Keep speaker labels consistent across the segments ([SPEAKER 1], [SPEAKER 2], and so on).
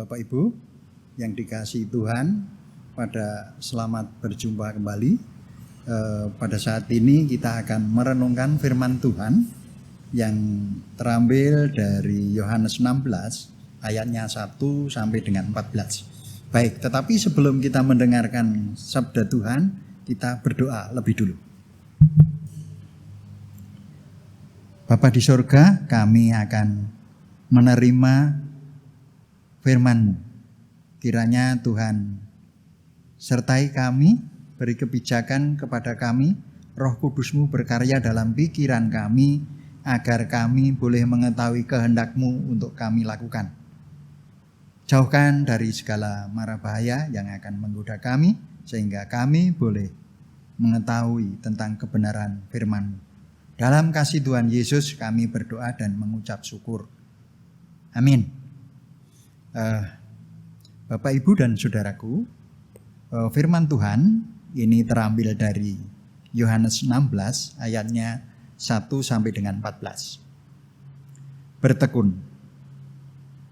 [SPEAKER 1] Bapak Ibu yang dikasihi Tuhan, selamat berjumpa kembali. Pada saat ini kita akan merenungkan firman Tuhan yang terambil dari Yohanes 16 ayatnya 1 sampai dengan 14. Baik, tetapi sebelum kita mendengarkan sabda Tuhan, kita berdoa lebih dulu. Bapa di surga, kami akan menerima firman-Mu. Kiranya Tuhan sertai kami, beri kebijakan kepada kami, Roh Kudus-Mu berkarya dalam pikiran kami, agar kami boleh mengetahui kehendak-Mu untuk kami lakukan. Jauhkan dari segala mara bahaya yang akan menggoda kami, sehingga kami boleh mengetahui tentang kebenaran firman-Mu. Dalam kasih Tuhan Yesus kami berdoa dan mengucap syukur. Amin. Bapak, Ibu, dan Saudaraku, firman Tuhan ini terambil dari Yohanes 16 ayatnya 1 sampai dengan 14. Bertekun.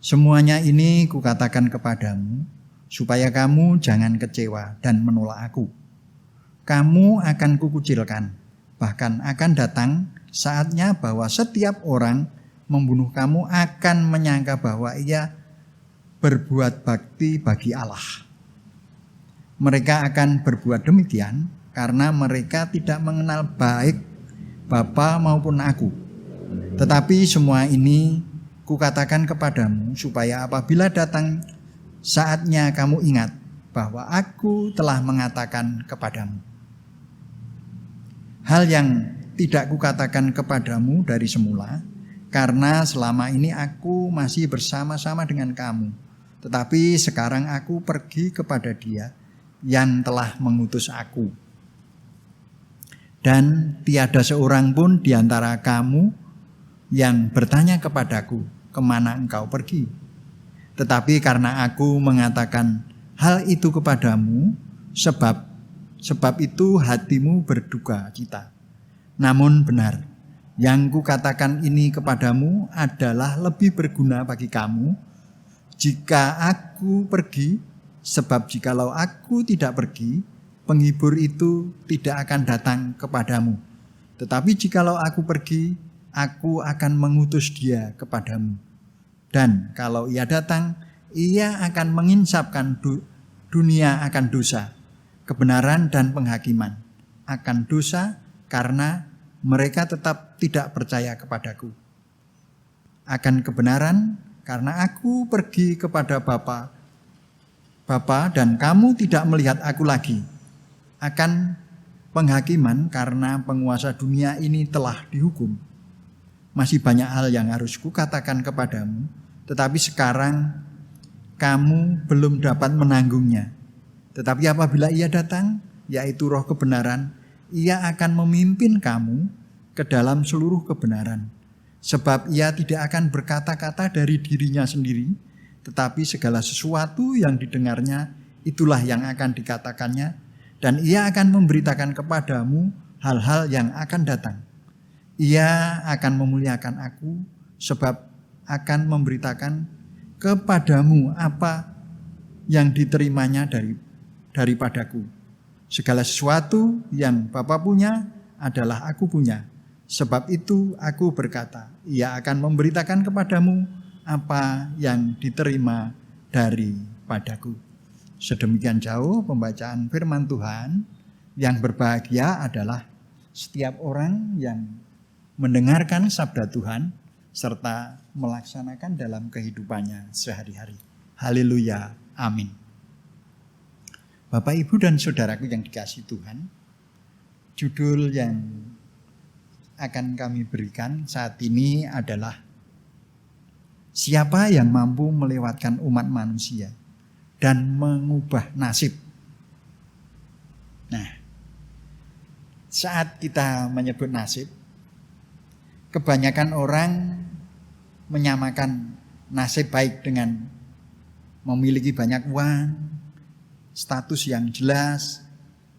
[SPEAKER 1] Semuanya ini kukatakan kepadamu, supaya kamu jangan kecewa dan menolak aku. Kamu akan kukucilkan, bahkan akan datang saatnya bahwa setiap orang membunuh kamu akan menyangka bahwa ia berbuat bakti bagi Allah. Mereka akan berbuat demikian karena mereka tidak mengenal baik Bapa maupun aku. Tetapi semua ini kukatakan kepadamu supaya apabila datang saatnya kamu ingat bahwa aku telah mengatakan kepadamu. Hal yang tidak kukatakan kepadamu dari semula, karena selama ini aku masih bersama-sama dengan kamu. Tetapi sekarang aku pergi kepada Dia yang telah mengutus aku. Dan tiada seorang pun di antara kamu yang bertanya kepadaku, kemana engkau pergi? Tetapi karena aku mengatakan hal itu kepadamu, sebab itu hatimu berduka cita. Namun benar, yang kukatakan ini kepadamu adalah lebih berguna bagi kamu jika aku pergi, sebab jikalau aku tidak pergi, penghibur itu tidak akan datang kepadamu. Tetapi jikalau aku pergi, aku akan mengutus Dia kepadamu. Dan kalau Ia datang, Ia akan menginsapkan dunia akan dosa, kebenaran dan penghakiman. Akan dosa karena mereka tetap tidak percaya kepadaku. Akan kebenaran karena aku pergi kepada Bapa dan kamu tidak melihat aku lagi. Akan penghakiman karena penguasa dunia ini telah dihukum. Masih banyak hal yang harus kukatakan kepadamu, tetapi sekarang kamu belum dapat menanggungnya. Tetapi apabila Ia datang, yaitu Roh kebenaran, Ia akan memimpin kamu ke dalam seluruh kebenaran. Sebab Ia tidak akan berkata-kata dari dirinya sendiri, tetapi segala sesuatu yang didengarnya, itulah yang akan dikatakannya, dan Ia akan memberitakan kepadamu hal-hal yang akan datang. Ia akan memuliakan aku, sebab akan memberitakan kepadamu apa yang diterimanya daripadaku. Segala sesuatu yang Bapa punya adalah aku punya. Sebab itu aku berkata, Ia akan memberitakan kepadamu apa yang diterima daripadaku. Sedemikian jauh pembacaan firman Tuhan. Yang berbahagia adalah setiap orang yang mendengarkan sabda Tuhan serta melaksanakan dalam kehidupannya sehari-hari. Haleluya, amin. Bapak, Ibu, dan Saudaraku yang dikasihi Tuhan, judul yang akan kami berikan saat ini adalah siapa yang mampu melewatkan umat manusia dan mengubah nasib. Nah, saat kita menyebut nasib, kebanyakan orang menyamakan nasib baik dengan memiliki banyak uang, status yang jelas,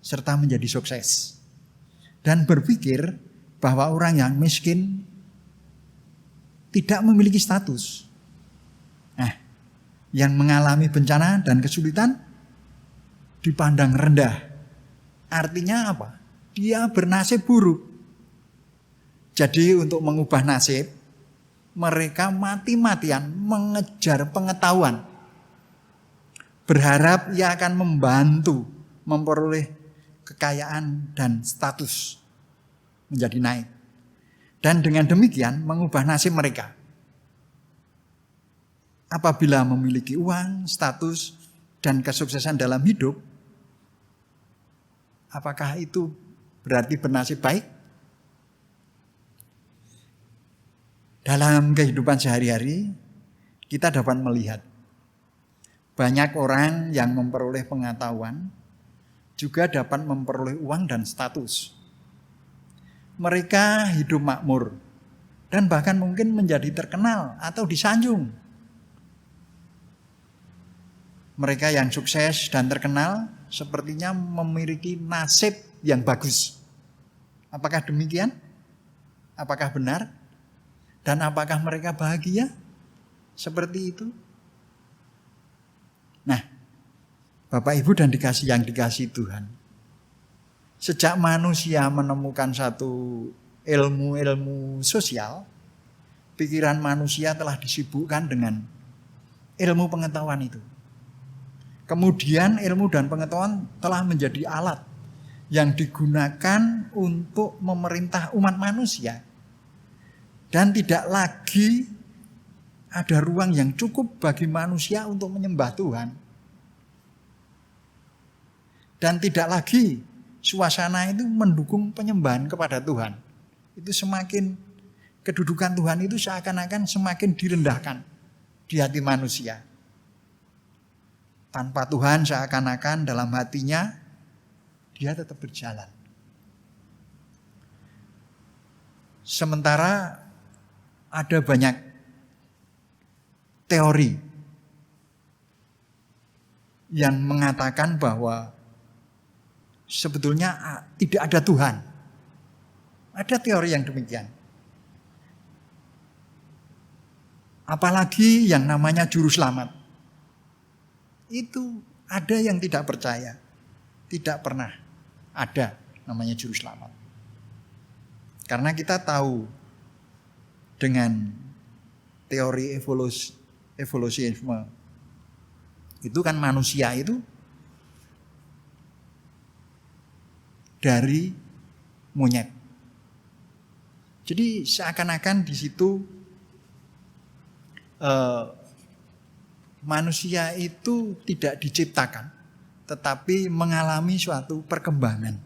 [SPEAKER 1] serta menjadi sukses. Dan berpikir bahwa orang yang miskin tidak memiliki status. Nah, yang mengalami bencana dan kesulitan dipandang rendah. Artinya apa? Dia bernasib buruk. Jadi untuk mengubah nasib, mereka mati-matian mengejar pengetahuan. Berharap ia akan membantu memperoleh kekayaan dan status menjadi naik. Dan dengan demikian mengubah nasib mereka. Apabila memiliki uang, status, dan kesuksesan dalam hidup, apakah itu berarti bernasib baik? Dalam kehidupan sehari-hari, kita dapat melihat banyak orang yang memperoleh pengetahuan juga dapat memperoleh uang dan status. Mereka hidup makmur dan bahkan mungkin menjadi terkenal atau disanjung. Mereka yang sukses dan terkenal sepertinya memiliki nasib yang bagus. Apakah demikian? Apakah benar? Dan apakah mereka bahagia seperti itu? Nah, Bapak Ibu dan yang dikasihi Tuhan, sejak manusia menemukan satu ilmu-ilmu sosial, pikiran manusia telah disibukkan dengan ilmu pengetahuan itu. Kemudian ilmu dan pengetahuan telah menjadi alat yang digunakan untuk memerintah umat manusia. Dan tidak lagi ada ruang yang cukup bagi manusia untuk menyembah Tuhan. Dan tidak lagi suasana itu mendukung penyembahan kepada Tuhan. Itu semakin kedudukan Tuhan itu seakan-akan semakin direndahkan di hati manusia. Tanpa Tuhan seakan-akan dalam hatinya dia tetap berjalan. Sementara ada banyak teori yang mengatakan bahwa sebetulnya tidak ada Tuhan. Ada teori yang demikian. Apalagi yang namanya juru selamat. Itu ada yang tidak percaya. Tidak pernah ada namanya juru selamat. Karena kita tahu dengan teori evolusiisme itu kan manusia itu dari monyet. Jadi seakan-akan di situ manusia itu tidak diciptakan, tetapi mengalami suatu perkembangan.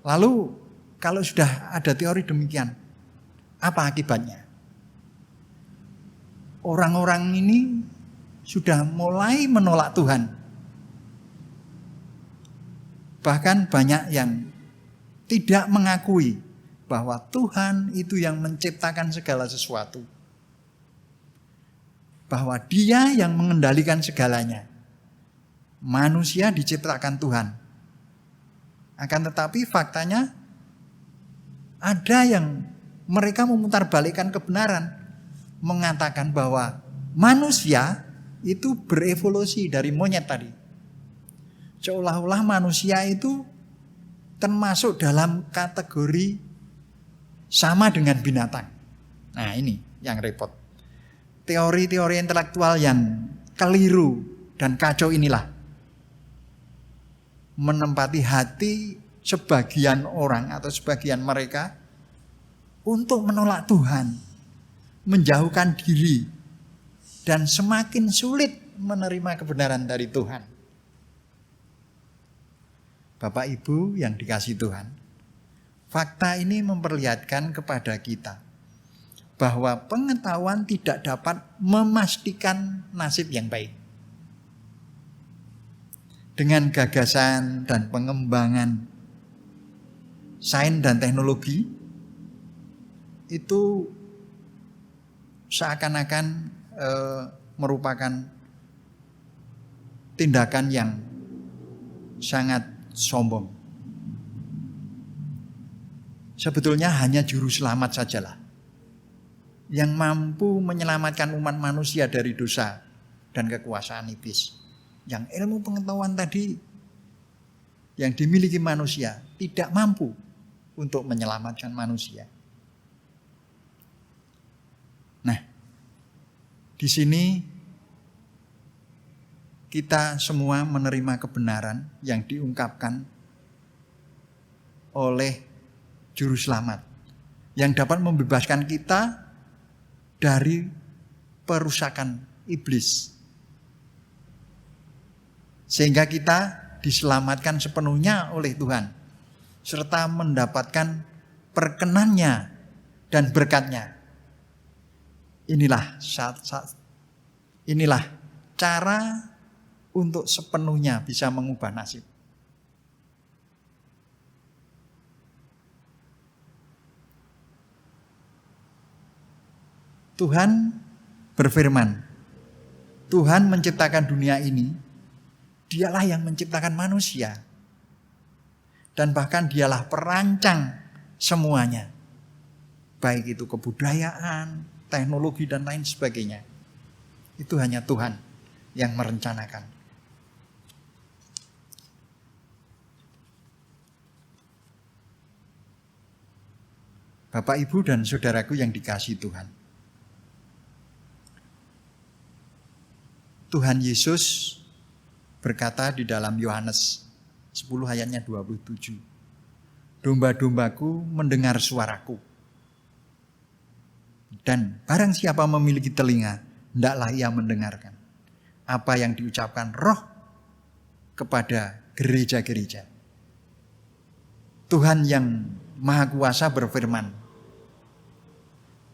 [SPEAKER 1] Lalu kalau sudah ada teori demikian, apa akibatnya? Orang-orang ini sudah mulai menolak Tuhan. Bahkan banyak yang tidak mengakui bahwa Tuhan itu yang menciptakan segala sesuatu. Bahwa Dia yang mengendalikan segalanya. Manusia diciptakan Tuhan. Akan tetapi faktanya ada yang mereka memutarbalikkan kebenaran, mengatakan bahwa manusia itu berevolusi dari monyet tadi. Seolah-olah manusia itu termasuk dalam kategori sama dengan binatang. Nah, ini yang repot. Teori-teori intelektual yang keliru dan kacau inilah menempati hati sebagian orang atau sebagian mereka untuk menolak Tuhan, menjauhkan diri, dan semakin sulit menerima kebenaran dari Tuhan. Bapak Ibu yang dikasihi Tuhan, fakta ini memperlihatkan kepada kita bahwa pengetahuan tidak dapat memastikan nasib yang baik. Dengan gagasan dan pengembangan sains dan teknologi, itu seakan-akan merupakan tindakan yang sangat sombong. Sebetulnya hanya juru selamat sajalah yang mampu menyelamatkan umat manusia dari dosa dan kekuasaan iblis. Yang ilmu pengetahuan tadi yang dimiliki manusia tidak mampu untuk menyelamatkan manusia. Nah, di sini kita semua menerima kebenaran yang diungkapkan oleh Juru Selamat yang dapat membebaskan kita dari perusakan iblis. Sehingga kita diselamatkan sepenuhnya oleh Tuhan serta mendapatkan perkenannya dan berkatnya. Inilah cara untuk sepenuhnya bisa mengubah nasib. Tuhan berfirman, Tuhan menciptakan dunia ini, Dialah yang menciptakan manusia. Dan bahkan Dialah perancang semuanya. Baik itu kebudayaan, teknologi dan lain sebagainya. Itu hanya Tuhan yang merencanakan. Bapak, Ibu, dan saudaraku yang dikasihi Tuhan. Tuhan Yesus berkata di dalam Yohanes 10 ayatnya 27. Domba-dombaku mendengar suaraku. Dan barang siapa memiliki telinga, hendaklah ia mendengarkan apa yang diucapkan Roh kepada gereja-gereja. Tuhan yang Maha Kuasa berfirman,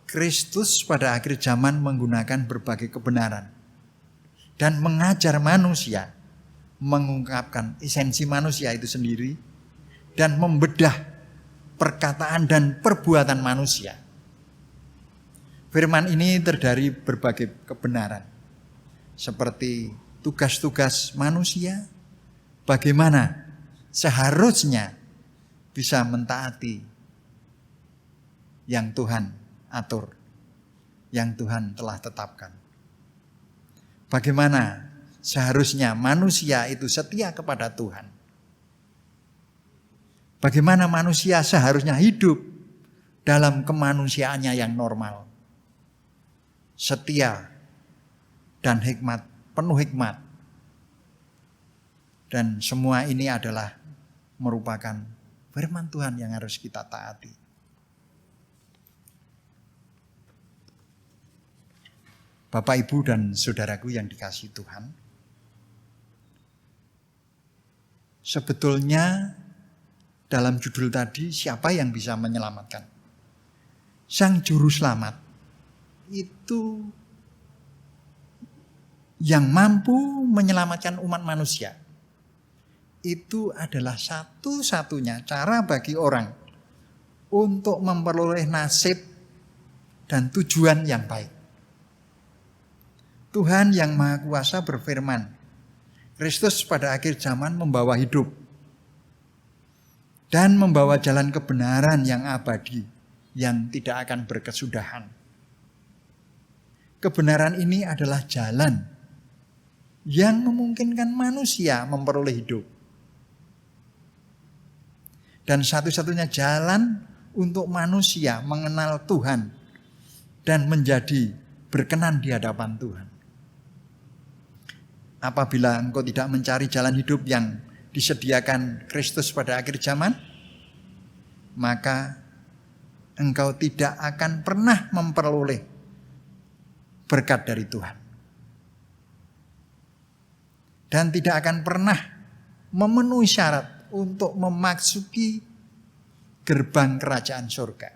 [SPEAKER 1] Kristus pada akhir zaman menggunakan berbagai kebenaran dan mengajar manusia mengungkapkan esensi manusia itu sendiri dan membedah perkataan dan perbuatan manusia. Firman ini terdiri berbagai kebenaran seperti tugas-tugas manusia, bagaimana seharusnya bisa mentaati yang Tuhan atur, yang Tuhan telah tetapkan. Bagaimana seharusnya manusia itu setia kepada Tuhan. Bagaimana manusia seharusnya hidup dalam kemanusiaannya yang normal. Setia dan hikmat, penuh hikmat. Dan semua ini adalah merupakan firman Tuhan yang harus kita taati. Bapak, Ibu, dan saudaraku yang dikasihi Tuhan. Sebetulnya dalam judul tadi, siapa yang bisa menyelamatkan? Sang Juru Selamat itu yang mampu menyelamatkan umat manusia. Itu adalah satu-satunya cara bagi orang untuk memperoleh nasib dan tujuan yang baik. Tuhan yang Maha Kuasa berfirman, Kristus pada akhir zaman membawa hidup dan membawa jalan kebenaran yang abadi, yang tidak akan berkesudahan. Kebenaran ini adalah jalan yang memungkinkan manusia memperoleh hidup. Dan satu-satunya jalan untuk manusia mengenal Tuhan dan menjadi berkenan di hadapan Tuhan. Apabila engkau tidak mencari jalan hidup yang disediakan Kristus pada akhir zaman, maka engkau tidak akan pernah memperoleh berkat dari Tuhan. Dan tidak akan pernah memenuhi syarat untuk memasuki gerbang kerajaan surga.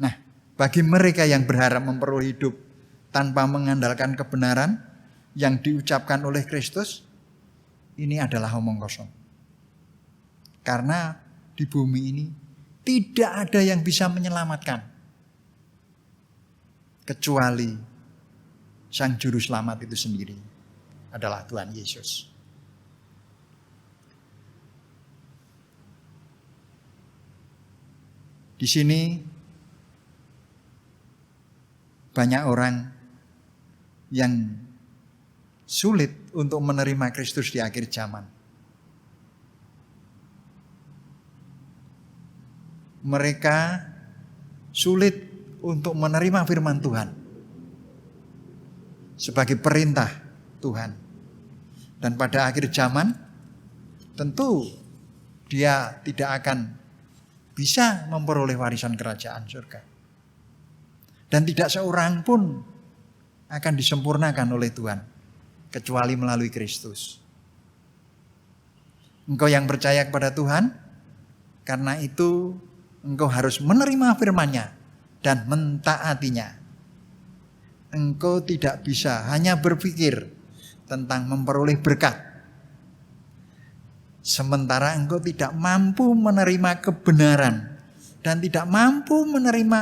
[SPEAKER 1] Nah, bagi mereka yang berharap memperoleh hidup tanpa mengandalkan kebenaran yang diucapkan oleh Kristus, ini adalah omong kosong. Karena di bumi ini tidak ada yang bisa menyelamatkan kecuali Sang Juru Selamat itu sendiri, adalah Tuhan Yesus. Di sini banyak orang yang sulit untuk menerima Kristus di akhir zaman. Mereka sulit untuk menerima firman Tuhan sebagai perintah Tuhan. Dan pada akhir zaman tentu dia tidak akan bisa memperoleh warisan kerajaan surga. Dan tidak seorang pun akan disempurnakan oleh Tuhan kecuali melalui Kristus. Engkau yang percaya kepada Tuhan, karena itu engkau harus menerima firman-Nya dan mentaatinya. Engkau tidak bisa hanya berpikir tentang memperoleh berkat, sementara engkau tidak mampu menerima kebenaran dan tidak mampu menerima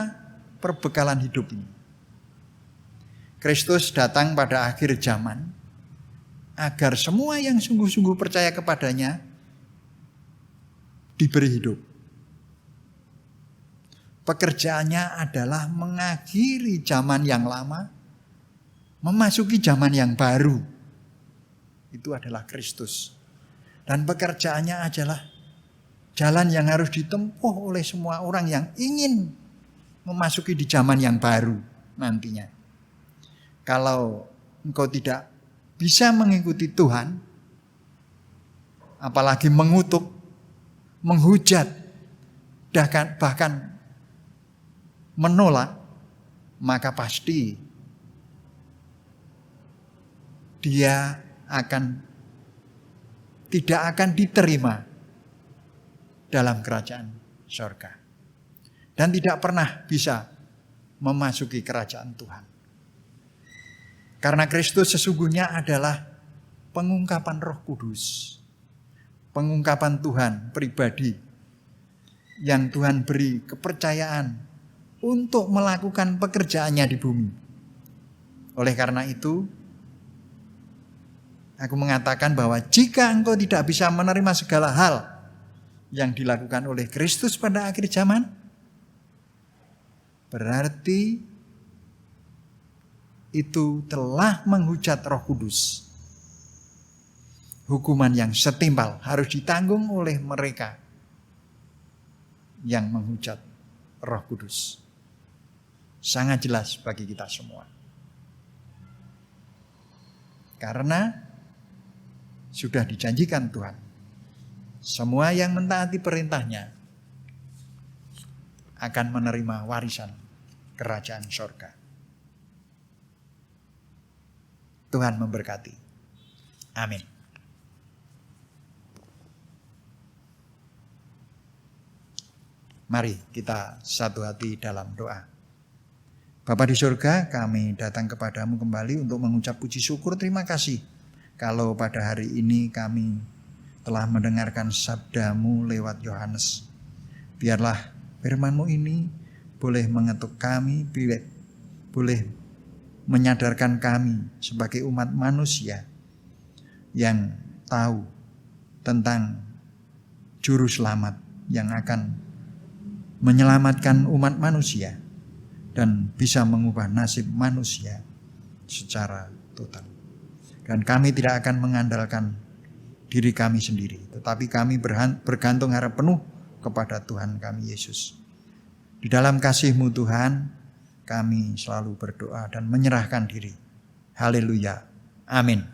[SPEAKER 1] perbekalan hidup ini. Kristus datang pada akhir zaman agar semua yang sungguh-sungguh percaya kepadanya diberi hidup. Pekerjaannya adalah mengakhiri zaman yang lama, memasuki zaman yang baru. Itu adalah Kristus. Dan pekerjaannya adalah jalan yang harus ditempuh oleh semua orang yang ingin memasuki di zaman yang baru nantinya. Kalau engkau tidak bisa mengikuti Tuhan, apalagi mengutuk, menghujat, bahkan menolak, maka pasti dia tidak akan diterima dalam kerajaan surga. Dan tidak pernah bisa memasuki kerajaan Tuhan. Karena Kristus sesungguhnya adalah pengungkapan Roh Kudus. Pengungkapan Tuhan pribadi yang Tuhan beri kepercayaan untuk melakukan pekerjaannya di bumi. Oleh karena itu, aku mengatakan bahwa jika engkau tidak bisa menerima segala hal yang dilakukan oleh Kristus pada akhir zaman, berarti itu telah menghujat Roh Kudus. Hukuman yang setimpal harus ditanggung oleh mereka yang menghujat Roh Kudus. Sangat jelas bagi kita semua. Karena sudah dijanjikan Tuhan, semua yang mentaati perintahnya akan menerima warisan kerajaan surga. Tuhan memberkati. Amin. Mari kita satu hati dalam doa. Bapa di surga, kami datang kepadamu kembali untuk mengucap puji syukur terima kasih. Kalau pada hari ini kami telah mendengarkan sabdamu lewat Yohanes. Biarlah firman-Mu ini boleh mengetuk kami, boleh menyadarkan kami sebagai umat manusia yang tahu tentang juru selamat yang akan menyelamatkan umat manusia dan bisa mengubah nasib manusia secara total. Dan kami tidak akan mengandalkan diri kami sendiri, tetapi kami bergantung harap penuh kepada Tuhan kami Yesus. Di dalam kasih-Mu Tuhan, kami selalu berdoa dan menyerahkan diri. Haleluya. Amin.